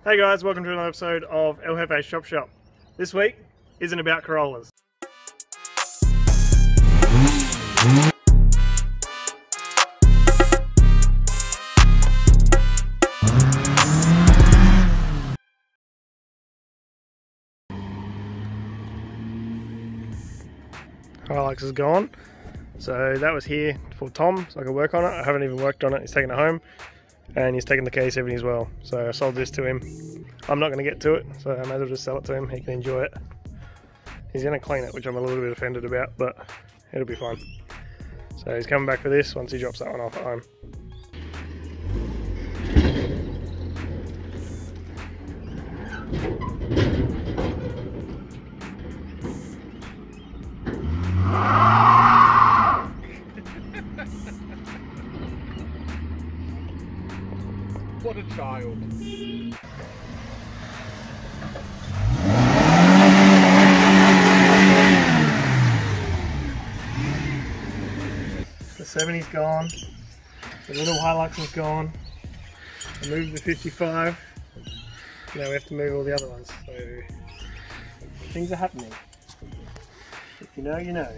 Hey guys, welcome to another episode of El Jefe's Shop Shop. This week isn't about Corollas. Hilux is gone, so that was here for Tom, so I could work on it. I haven't even worked on it. He's taking it home, and he's taking the K70 as well. So I sold this to him. I'm not going to get to it, so I may as well just sell it to him. He can enjoy it. He's going to clean it, which I'm a little bit offended about, but it'll be fine. So he's coming back for this once he drops that one off at home. What a child. The 70's gone, the little Hilux is gone, I moved the 55, now we have to move all the other ones, so things are happening. If you know, you know.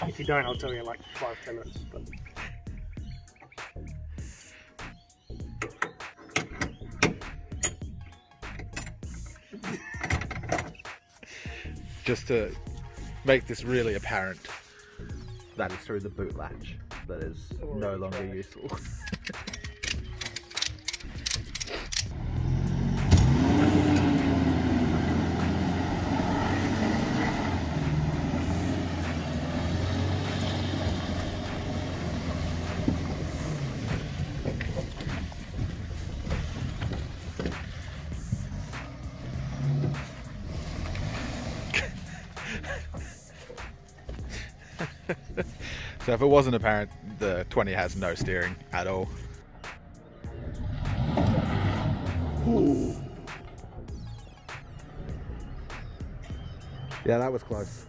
If you don't, I'll tell you in like 5-10 minutes. But just to make this really apparent, that is through the boot latch that is no longer useful. So if it wasn't apparent, the 20 has no steering at all. Ooh. Yeah, that was close.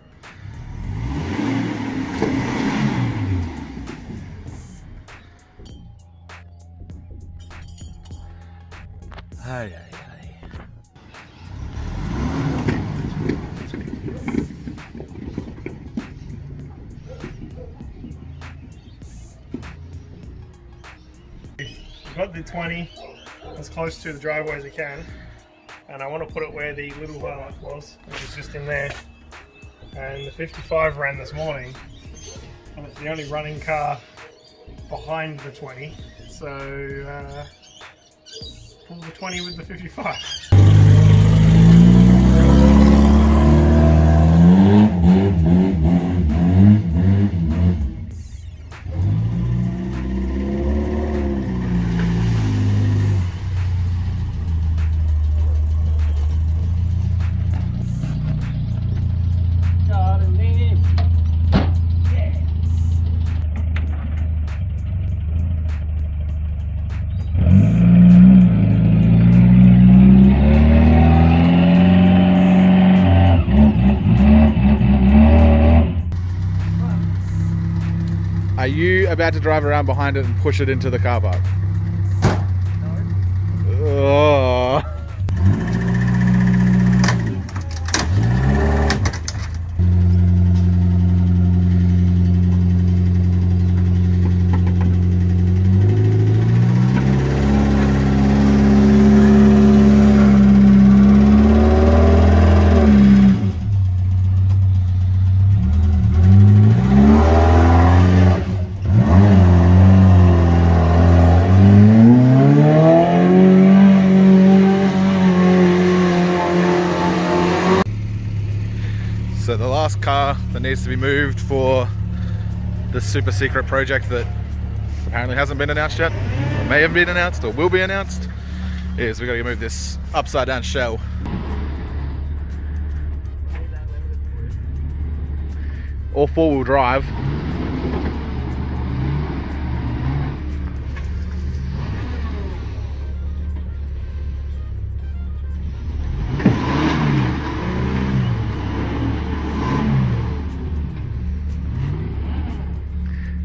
Hey. I've got the 20 as close to the driveway as I can, and I want to put it where the little Hilux was, which is just in there. And the 55 ran this morning, and it's the only running car behind the 20, so pull the 20 with the 55. Are you about to drive around behind it and push it into the car park? No. Oh. So the last car that needs to be moved for this super secret project that apparently hasn't been announced yet, or may have been announced, or will be announced, is we've got to move this upside down shell. All four-wheel drive.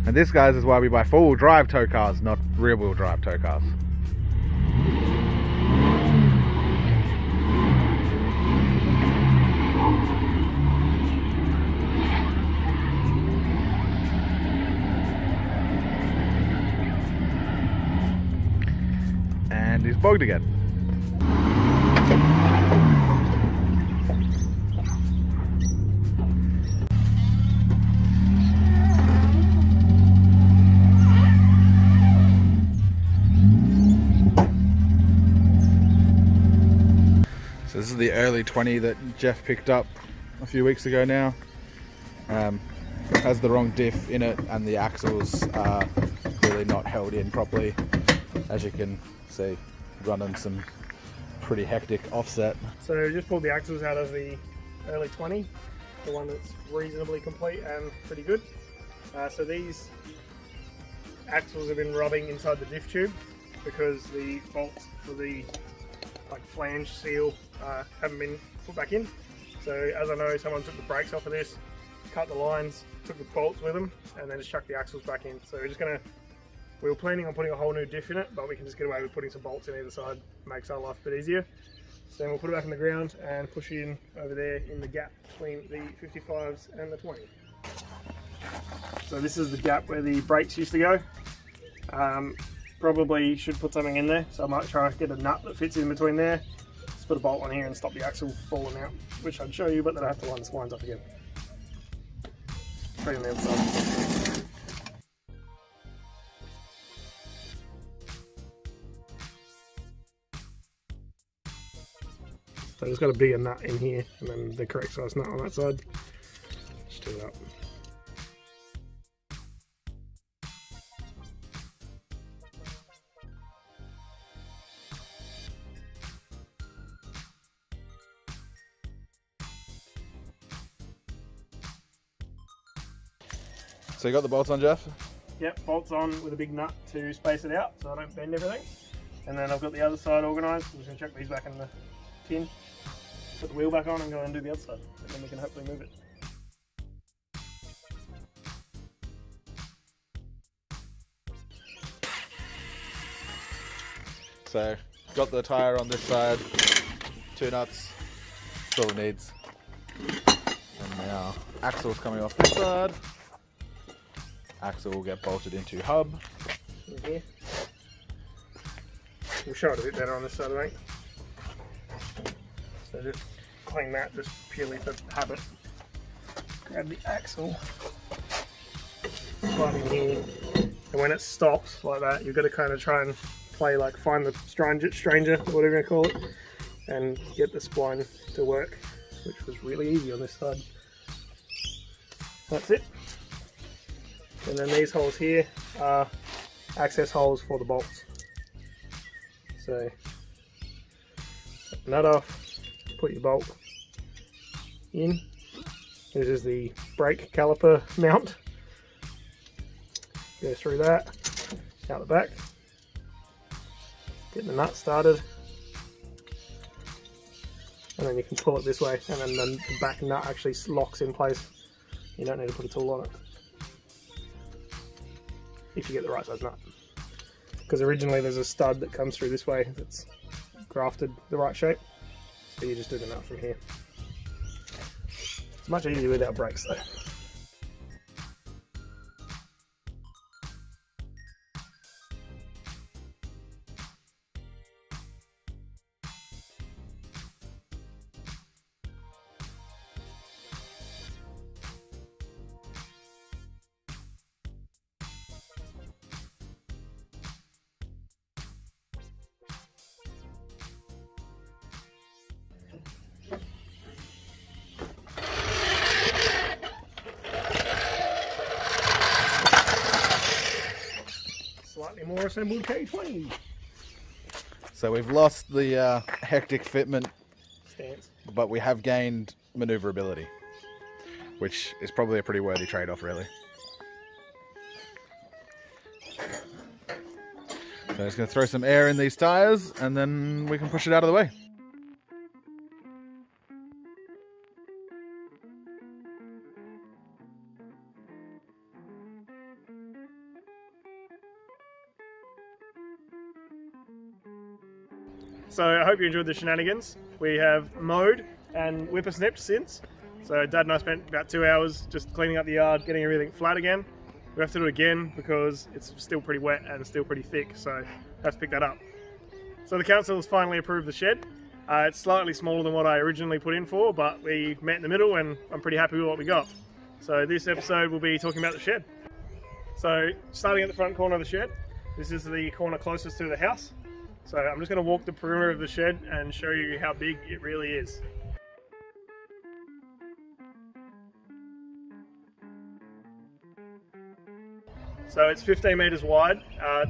And this, guys, is why we buy four-wheel drive tow cars, not rear-wheel drive tow cars. and he's bogged again. So this is the early 20 that Jeff picked up a few weeks ago now. Has the wrong diff in it and the axles are really not held in properly. As you can see, running some pretty hectic offset. So we just pulled the axles out of the early 20, the one that's reasonably complete and pretty good. So these axles have been rubbing inside the diff tube because the bolts for the flange seal haven't been put back in. So as I know, someone took the brakes off of this, cut the lines, took the bolts with them, and then just chucked the axles back in. So we were planning on putting a whole new diff in it, but we can just get away with putting some bolts in either side. Makes our life a bit easier. So then we'll put it back in the ground and push it in over there in the gap between the 55s and the 20. So this is the gap where the brakes used to go. Probably should put something in there, so I might try to get a nut that fits in between there. Just put a bolt on here and stop the axle falling out, which I'd show you, but then I have to line the splines up again. Straight on the other side. So I just got a bigger nut in here and then the correct size nut on that side. Just do that. So you got the bolts on, Jeff? Yep, bolts on with a big nut to space it out so I don't bend everything. And then I've got the other side organised. I'm just going to chuck these back in the tin, put the wheel back on and go and do the other side. And then we can hopefully move it. So, got the tyre on this side, 2 nuts, that's all it needs. And now, axle's coming off this side. Axle will get bolted into hub. In here. We'll show it a bit better on this side, I think. So just clean that, just purely for habit. Grab the axle, slide in here, and when it stops like that, you've got to kind of try and play find the stranger, whatever you call it, and get the spline to work, which was really easy on this side. That's it. And then these holes here are access holes for the bolts. So, take the nut off, put your bolt in. This is the brake caliper mount. Go through that, out the back. Get the nut started. And then you can pull it this way, and then the back nut actually locks in place. You don't need to put a tool on it, if you get the right size nut. Because originally there's a stud that comes through this way that's grafted the right shape. So you just do the nut from here. It's much easier without brakes though. Slightly more assembled K20. So we've lost the hectic fitment Stance. but we have gained maneuverability, which is probably a pretty worthy trade-off, really. So I'm just going to throw some air in these tyres and then we can push it out of the way. So I hope you enjoyed the shenanigans. We have mowed and whippersnipped since. So Dad and I spent about 2 hours just cleaning up the yard, getting everything flat again. We have to do it again because it's still pretty wet and still pretty thick, so I have to pick that up. So the council has finally approved the shed. It's slightly smaller than what I originally put in for, but we met in the middle and I'm pretty happy with what we got. So this episode will be talking about the shed. So starting at the front corner of the shed, this is the corner closest to the house. So I'm just going to walk the perimeter of the shed and show you how big it really is. So it's 15 metres wide,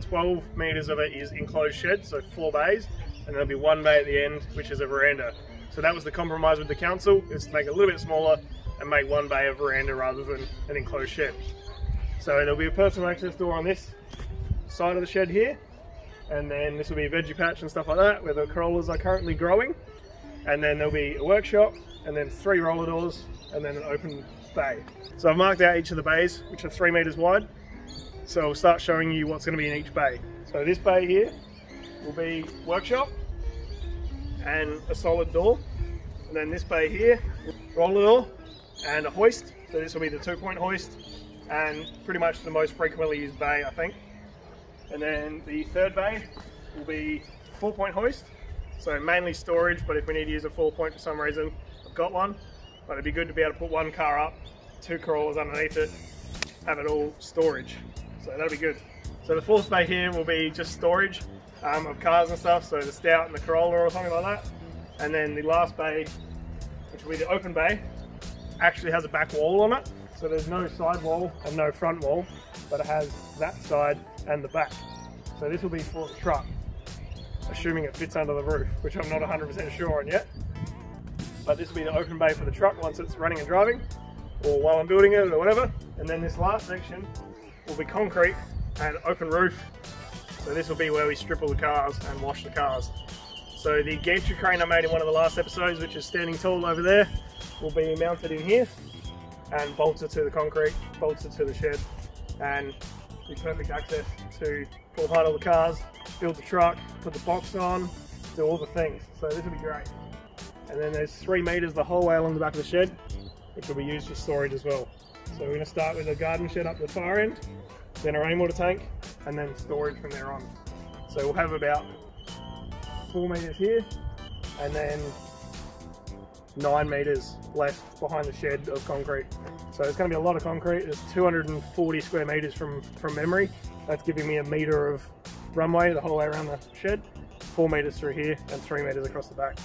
12 metres of it is enclosed shed, so 4 bays, and there'll be 1 bay at the end, which is a veranda. So that was the compromise with the council, is to make it a little bit smaller and make 1 bay a veranda rather than an enclosed shed. So there'll be a personal access door on this side of the shed here, and then this will be a veggie patch and stuff like that, where the corollas are currently growing. And then there'll be a workshop, and then 3 roller doors, and then an open bay. So I've marked out each of the bays, which are 3 metres wide. So I'll start showing you what's going to be in each bay. So this bay here will be workshop and a solid door. And then this bay here, roller door and a hoist. So this will be the 2-point hoist and pretty much the most frequently used bay, I think. And then the third bay will be 4-point hoist. So mainly storage, but if we need to use a 4-point for some reason, I've got one. But it'd be good to be able to put 1 car up, 2 corollas underneath it, have it all storage. So that'll be good. So the 4th bay here will be just storage of cars and stuff, so the Stout and the Corolla or something like that. And then the last bay, which will be the open bay, actually has a back wall on it. So there's no side wall and no front wall, but it has that side and the back. So this will be for the truck, assuming it fits under the roof, which I'm not 100% sure on yet. But this will be the open bay for the truck once it's running and driving, or while I'm building it or whatever. And then this last section will be concrete and open roof. So this will be where we strip all the cars and wash the cars. So the gantry crane I made in one of the last episodes, which is standing tall over there, will be mounted in here and bolted to the concrete, bolted to the shed, and be perfect access to pull apart all the cars, build the truck, put the box on, do all the things. So this will be great. And then there's 3 metres the whole way along the back of the shed, which will be used for storage as well. So we're going to start with a garden shed up the far end, then a rainwater tank, and then storage from there on. So we'll have about 4 metres here, and then 9 metres left behind the shed of concrete. So it's going to be a lot of concrete. There's 240 square metres from memory. That's giving me 1 metre of runway the whole way around the shed, 4 metres through here, and 3 metres across the back.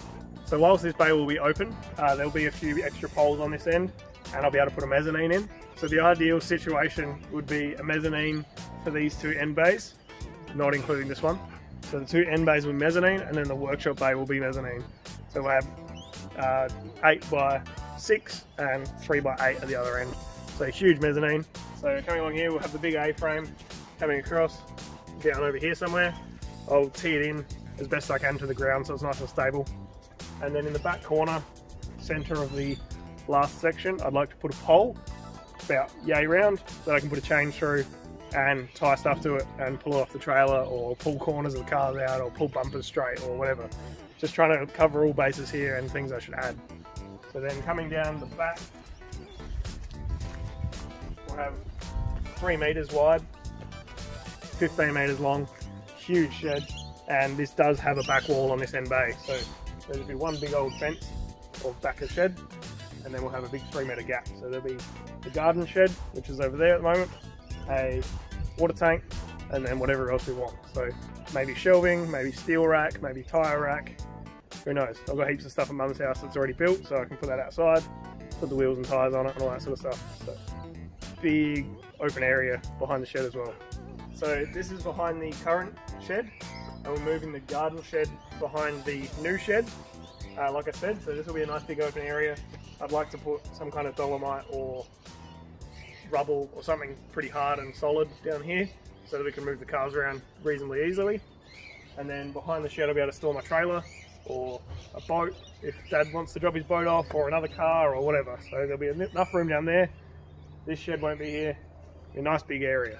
So whilst this bay will be open, there'll be a few extra poles on this end, and I'll be able to put a mezzanine in. So the ideal situation would be a mezzanine for these 2 end bays, not including this one. So the 2 end bays will be mezzanine, and then the workshop bay will be mezzanine. So we'll have 8 by 6 and 3 by 8 at the other end. So a huge mezzanine. So coming along here, we'll have the big A-frame coming across down over here somewhere. I'll tee it in as best I can to the ground so it's nice and stable. And then in the back corner, center of the last section, I'd like to put a pole about yay round that I can put a chain through and tie stuff to it and pull it off the trailer, or pull corners of the cars out, or pull bumpers straight, or whatever. Just trying to cover all bases here and things I should add. So then coming down the back, we'll have 3 metres wide, 15 metres long, huge shed, and this does have a back wall on this end bay. So there'll be 1 big old fence or back of shed, and then we'll have a big 3 metre gap. So there'll be the garden shed, which is over there at the moment, a water tank, and then whatever else we want. So maybe shelving, maybe steel rack, maybe tyre rack, who knows. I've got heaps of stuff at Mum's house that's already built, so I can put that outside, put the wheels and tyres on it and all that sort of stuff. So big open area behind the shed as well. So this is behind the current shed, and we're moving the garden shed behind the new shed, like I said. So this will be a nice big open area. I'd like to put some kind of dolomite or rubble or something pretty hard and solid down here so that we can move the cars around reasonably easily. And then behind the shed I'll be able to store my trailer or a boat if Dad wants to drop his boat off, or another car or whatever. So there'll be enough room down there. This shed won't be here. A nice big area.